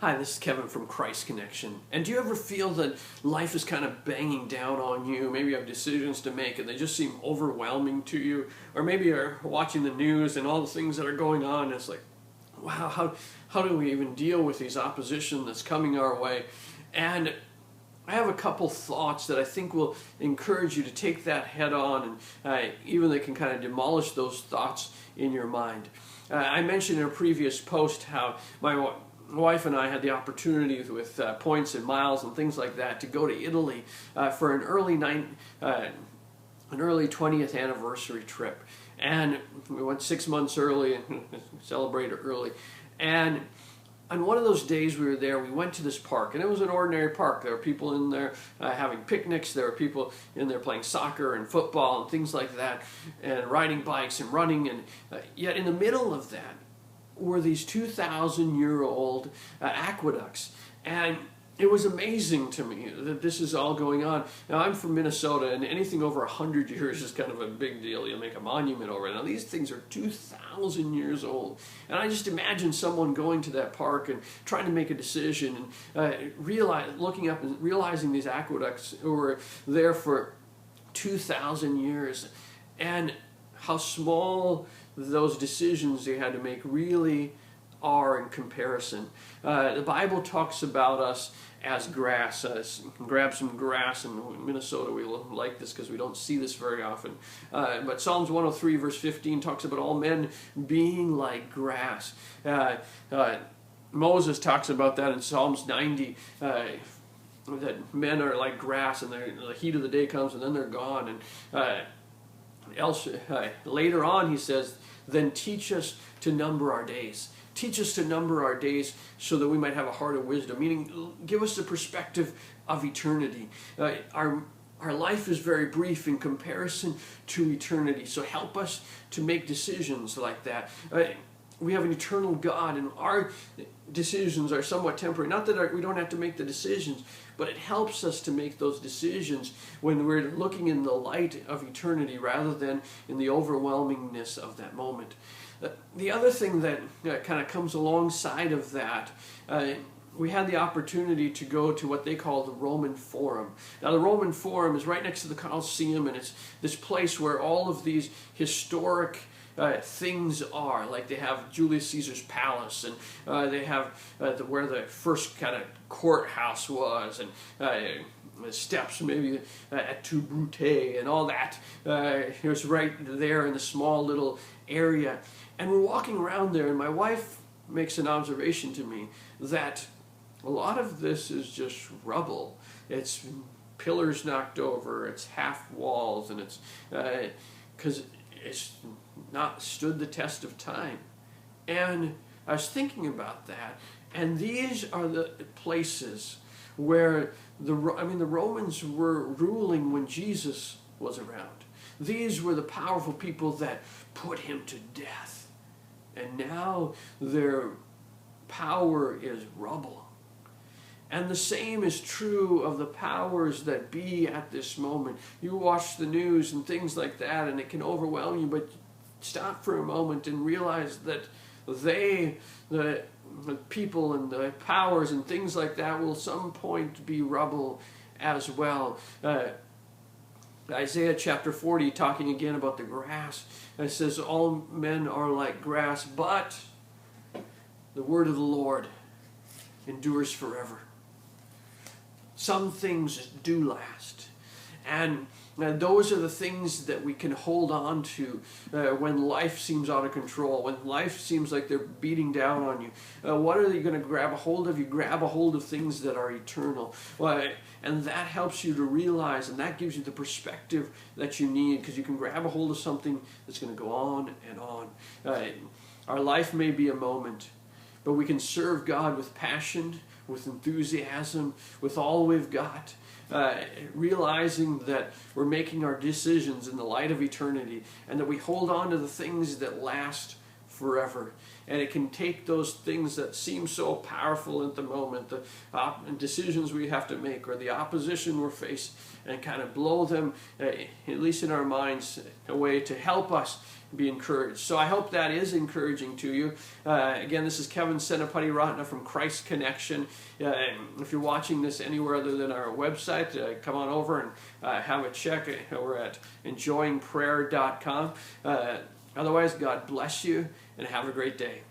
Hi, this is Kevin from Christ Connection. And do you ever feel that life is kind of banging down on you? Maybe you have decisions to make and they just seem overwhelming to you. Or maybe you're watching the news and all the things that are going on. And it's like, wow, how do we even deal with these opposition that's coming our way? And I have a couple thoughts that I think will encourage you to take that head on, and even they can kind of demolish those thoughts in your mind. I mentioned in a previous post how my wife and I had the opportunity with points and miles and things like that to go to Italy for an early 20th anniversary trip. And we went 6 months early and celebrated early. And on one of those days we were there, we went to this park, and it was an ordinary park. There were people in there having picnics. There were people in there playing soccer and football and things like that, and riding bikes and running. And yet in the middle of that were these 2,000-year-old aqueducts. And it was amazing to me that this is all going on. Now, I'm from Minnesota, and anything over 100 years is kind of a big deal. You make a monument over it. Now, these things are 2,000 years old. And I just imagine someone going to that park and trying to make a decision and looking up and realizing these aqueducts were there for 2,000 years. And how small those decisions they had to make really are in comparison. The Bible talks about us as grass. Grab some grass. In Minnesota we like this because we don't see this very often. But Psalms 103 verse 15 talks about all men being like grass. Moses talks about that in Psalms 90. That men are like grass, and the heat of the day comes and then they're gone. And later on he says, then teach us to number our days. Teach us to number our days so that we might have a heart of wisdom, meaning give us the perspective of eternity. Our life is very brief in comparison to eternity, so help us to make decisions like that. We have an eternal God, and our decisions are somewhat temporary. Not that we don't have to make the decisions, but it helps us to make those decisions when we're looking in the light of eternity rather than in the overwhelmingness of that moment. The other thing that kind of comes alongside of that, we had the opportunity to go to what they call the Roman Forum. Now, the Roman Forum is right next to the Colosseum, and it's this place where all of these historic things are. Like they have Julius Caesar's palace, and they have where the first kind of courthouse was, and the steps maybe at Tu Brute and all that. It was right there in the small little area. And we're walking around there, and my wife makes an observation to me that a lot of this is just rubble. It's pillars knocked over, it's half walls, and it's because it's not stood the test of time. And I was thinking about that, and these are the places where the Romans were ruling when Jesus was around. These were the powerful people that put him to death. And now their power is rubble. And the same is true of the powers that be at this moment. You watch the news and things like that, and it can overwhelm you, but stop for a moment and realize that the people and the powers and things like that will some point be rubble as well. Isaiah chapter 40, talking again about the grass, it says, all men are like grass, but the word of the Lord endures forever. Some things do last. And those are the things that we can hold on to when life seems out of control, when life seems like they're beating down on you. What are you going to grab a hold of? You grab a hold of things that are eternal. And that helps you to realize, and that gives you the perspective that you need, because you can grab a hold of something that's going to go on and on. Our life may be a moment, but we can serve God with passion, with enthusiasm, with all we've got. Realizing that we're making our decisions in the light of eternity, and that we hold on to the things that last forever. And it can take those things that seem so powerful at the moment, the decisions we have to make or the opposition we're faced, and kind of blow them, at least in our minds, away to help us be encouraged. So I hope that is encouraging to you. Again, this is Kevin Senapati Ratna from Christ Connection. If you're watching this anywhere other than our website, come on over and have a check. We're at enjoyingprayer.com. Otherwise, God bless you and have a great day.